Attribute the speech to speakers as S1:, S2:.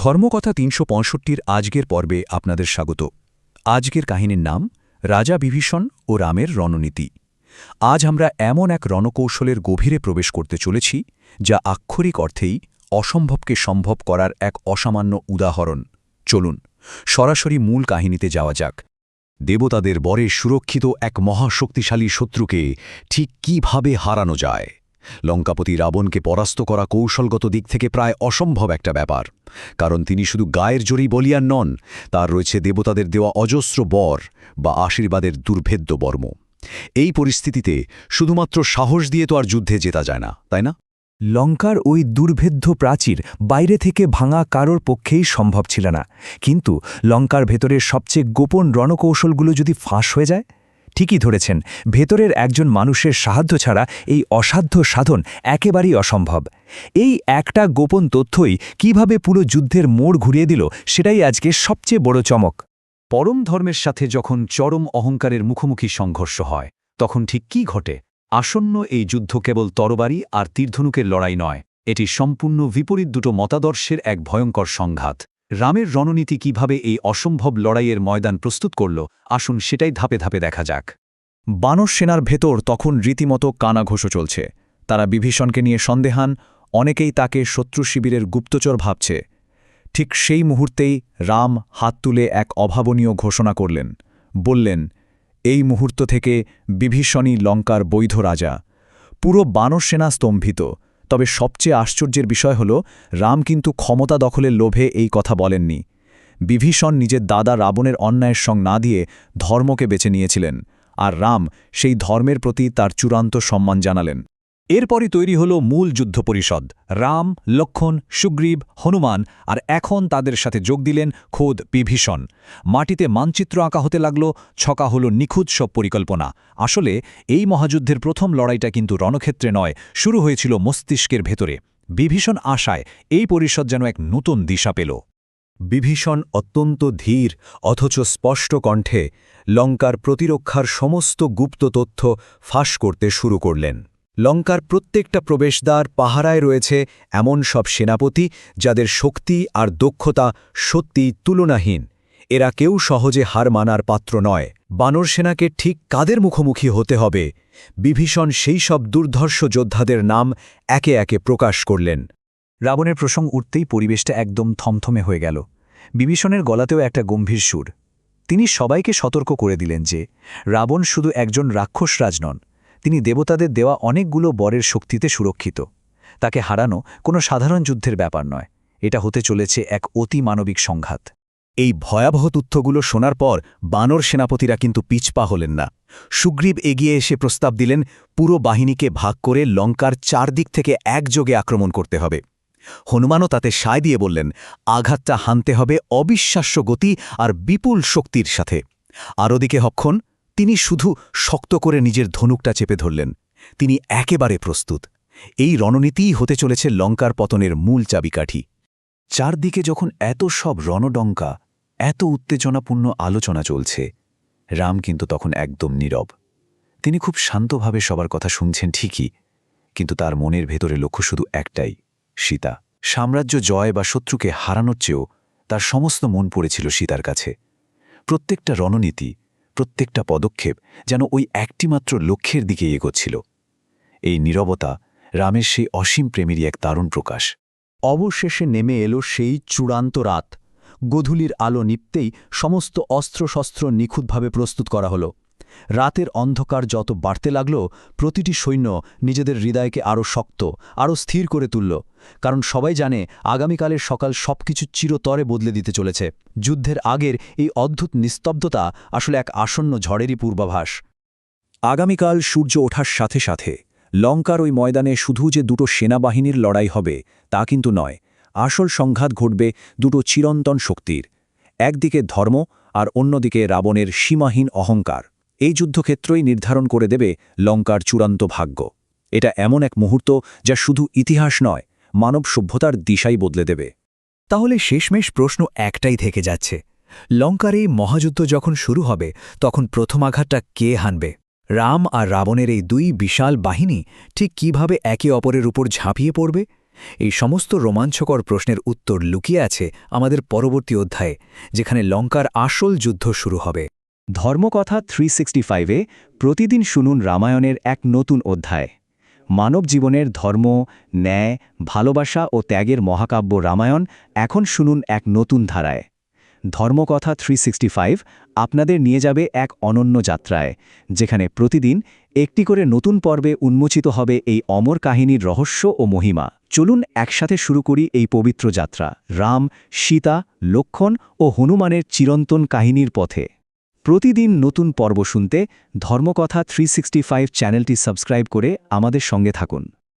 S1: ধর্মকথা ৩৬৫-র আজকের পর্বে আপনাদের স্বাগত। আজকের কাহিনীর নাম রাজা বিভীষণ ও রামের রণনীতি। আজ আমরা এমন এক রণকৌশলের গভীরে প্রবেশ করতে চলেছি যা আক্ষরিক অর্থেই অসম্ভবকে সম্ভব করার এক অসামান্য উদাহরণ। চলুন সরাসরি মূল কাহিনীতে যাওয়া যাক। দেবতাদের বরে সুরক্ষিত এক মহাশক্তিশালী শত্রুকে ঠিক কিভাবে হারানো যায়। লঙ্কাপতি রাবণকে পরাস্ত করা কৌশলগত দিক থেকে প্রায় অসম্ভব একটা ব্যাপার, কারণ তিনি শুধু গায়ের জোরেই বলিয়ান নন, তার রয়েছে দেবতাদের দেওয়া অজস্র বর বা আশীর্বাদের দুর্ভেদ্য বর্ম। এই পরিস্থিতিতে শুধুমাত্র সাহস দিয়ে তো আর যুদ্ধে জেতা যায় না, তাই না?
S2: লঙ্কার ওই দুর্ভেদ্য প্রাচীর বাইরে থেকে ভাঙা কারোর পক্ষেই সম্ভব ছিল না, কিন্তু লঙ্কার ভেতরের সবচেয়ে গোপন রণকৌশলগুলো যদি ফাঁস হয়ে যায়। ঠিকই ধরেছেন, ভেতরের একজন মানুষের সাহায্য ছাড়া এই অসাধ্য সাধন একেবারেই অসম্ভব। এই একটা গোপন তথ্যই কিভাবে পুরো যুদ্ধের মোড় ঘুরিয়ে দিল, সেটাই আজকে সবচেয়ে বড় চমক।
S1: পরম ধর্মের সাথে যখন চরম অহংকারের মুখোমুখি সংঘর্ষ হয়, তখন ঠিক কী ঘটে? আসন্ন এই যুদ্ধ কেবল তরবারি আর তীরধনুকের লড়াই নয়, এটি সম্পূর্ণ বিপরীত দুটো মতাদর্শের এক ভয়ঙ্কর সংঘাত। রামের রণনীতি কিভাবে এই অসম্ভব লড়াইয়ের ময়দান প্রস্তুত করল, আসুন সেটাই ধাপে ধাপে দেখা যাক।
S2: বানর সেনার ভেতর তখন রীতিমতো কানাঘোষো চলছে। তারা বিভীষণকে নিয়ে সন্দেহান, অনেকেই তাকে শত্রু শিবিরের গুপ্তচর ভাবছে। ঠিক সেই মুহূর্তেই রাম হাত তুলে এক অভাবনীয় ঘোষণা করলেন। বললেন, এই মুহূর্ত থেকে বিভীষণই লঙ্কার বৈধ রাজা। পুরো বানর সেনা স্তম্ভিত। তবে সবচেয়ে আশ্চর্যের বিষয় হল, রাম কিন্তু ক্ষমতা দখলের লোভে এই কথা বলেননি। বিভীষণ নিজের দাদা রাবণের অন্যায়ের সঙ্গ না দিয়ে ধর্মকে বেছে নিয়েছিলেন, আর রাম সেই ধর্মের প্রতি তার চূড়ান্ত সম্মান জানালেন। এরপরই তৈরি হল মূল যুদ্ধ পরিষদ। রাম, লক্ষ্মণ, সুগ্রীব, হনুমান, আর এখন তাদের সাথে যোগ দিলেন খোদ বিভীষণ। মাটিতে মানচিত্র আঁকা হতে লাগল, ছকা হল নিখুঁত সব পরিকল্পনা। আসলে এই মহাযুদ্ধের প্রথম লড়াইটা কিন্তু রণক্ষেত্রে নয়, শুরু হয়েছিল মস্তিষ্কের ভেতরে। বিভীষণ আশায় এই পরিষদ যেন এক নতুন দিশা পেল। বিভীষণ অত্যন্ত ধীর অথচ স্পষ্ট কণ্ঠে লঙ্কার প্রতিরক্ষার সমস্ত গুপ্ত তথ্য ফাঁস করতে শুরু করলেন। লঙ্কার প্রত্যেকটা প্রবেশদ্বার পাহারায় রয়েছে এমন সব সেনাপতি যাদের শক্তি আর দক্ষতা সত্যিই তুলনাহীন। এরা কেউ সহজে হার মানার পাত্র নয়। বানর সেনাকে ঠিক কাদের মুখোমুখি হতে হবে, বিভীষণ সেই সব দুর্ধর্ষ যোদ্ধাদের নাম একে একে প্রকাশ করলেন।
S1: রাবণের প্রসঙ্গ উঠতেই পরিবেশটা একদম থমথমে হয়ে গেল। বিভীষণের গলাতেও একটা গম্ভীর সুর। তিনি সবাইকে সতর্ক করে দিলেন যে রাবণ শুধু একজন রাক্ষসরাজ নন, তিনি দেবতাদের দেওয়া অনেকগুলো বরের শক্তিতে সুরক্ষিত। তাকে হারানো কোনো সাধারণ যুদ্ধের ব্যাপার নয়, এটা হতে চলেছে এক অতি মানবিক সংঘাত।
S2: এই ভয়াবহ তথ্যগুলো শোনার পর বানর সেনাপতিরা কিন্তু পিছপা হলেন না। সুগ্রীব এগিয়ে এসে প্রস্তাব দিলেন, পুরো বাহিনীকে ভাগ করে লঙ্কার চারদিক থেকে একযোগে আক্রমণ করতে হবে। হনুমানও তাতে সায় দিয়ে বললেন, আঘাতটা হানতে হবে অবিশ্বাস্য গতি আর বিপুল শক্তির সাথে। আর ওদিকে লক্ষ্মণ, তিনি শুধু শক্ত করে নিজের ধনুকটা চেপে ধরলেন। তিনি একেবারে প্রস্তুত। এই রণনীতিই হতে চলেছে লঙ্কার পতনের মূল চাবিকাঠি। চারদিকে যখন এত সব রণডঙ্কা, এত উত্তেজনাপূর্ণ আলোচনা চলছে, রাম কিন্তু তখন একদম নীরব। তিনি খুব শান্তভাবে সবার কথা শুনছেন ঠিকই, কিন্তু তার মনের ভেতরে লক্ষ্য শুধু একটাই, সীতা। সাম্রাজ্য জয় বা শত্রুকে হারানোর চেয়েও তার সমস্ত মন পড়েছিল সীতার কাছে। প্রত্যেকটা রণনীতি, প্রত্যেকটা পদক্ষেপ যেন ওই একটিমাত্র লক্ষ্যের দিকে এগোচ্ছিল। এই নীরবতা রামের সেই অসীম প্রেমেরই এক দারুণ প্রকাশ। অবশেষে নেমে এলো সেই চূড়ান্ত রাত। গোধূলির আলো নিপতেই সমস্ত অস্ত্রশস্ত্র নিখুঁতভাবে প্রস্তুত করা হলো। রাতের অন্ধকার যত বাড়তে লাগল, প্রতিটি সৈন্য নিজেদের হৃদয়কে আরও শক্ত, আরও স্থির করে তুলল, কারণ সবাই জানে আগামীকালের সকাল সবকিছু চিরতরে বদলে দিতে চলেছে। যুদ্ধের আগের এই অদ্ভুত নিস্তব্ধতা আসলে এক আসন্ন ঝড়েরই পূর্বাভাস। আগামীকাল সূর্য ওঠার সাথে সাথে লঙ্কার ওই ময়দানে শুধু যে দুটো সেনাবাহিনীর লড়াই হবে তা কিন্তু নয়। আসল সংঘাত ঘটবে দুটো চিরন্তন শক্তির, একদিকে ধর্ম আর অন্যদিকে রাবণের সীমাহীন অহংকার। এই যুদ্ধক্ষেত্রই নির্ধারণ করে দেবে লঙ্কার চূড়ান্ত ভাগ্য। এটা এমন এক মুহূর্ত যা শুধু ইতিহাস নয়, মানব সভ্যতার দিশাই বদলে দেবে। তাহলে শেষমেশ প্রশ্ন একটাই থেকে যাচ্ছে, লঙ্কার এই মহাযুদ্ধ যখন শুরু হবে, তখন প্রথম আঘাতটা কে হানবে? রাম আর রাবণের এই দুই বিশাল বাহিনী ঠিক কিভাবে একে অপরের উপর ঝাঁপিয়ে পড়বে, এই সমস্ত রোমাঞ্চকর প্রশ্নের উত্তর লুকিয়ে আছে আমাদের পরবর্তী অধ্যায়ে, যেখানে লঙ্কার আসল যুদ্ধ শুরু হবে।
S1: ধর্মকথা 365-এ প্রতিদিন শুনুন রামায়ণের এক নতুন অধ্যায়। মানব জীবনের ধর্ম, ন্যায়, ভালোবাসা ও ত্যাগের মহাকাব্য রামায়ণ এখন শুনুন এক নতুন ধারায়। ধর্মকথা 365 আপনাদের নিয়ে যাবে এক অনন্য যাত্রায়, যেখানে প্রতিদিন একটি করে নতুন পর্বে উন্মোচিত হবে এই অমর কাহিনীর রহস্য ও মহিমা। চলুন একসাথে শুরু করি এই পবিত্র যাত্রা, রাম, সীতা, লক্ষ্মণ ও হনুমানের চিরন্তন কাহিনীর পথে। প্রতিদিন নতুন পর্ব শুনতে ধর্মকথা 365 চ্যানেলটি সাবস্ক্রাইব করে আমাদের সঙ্গে থাকুন।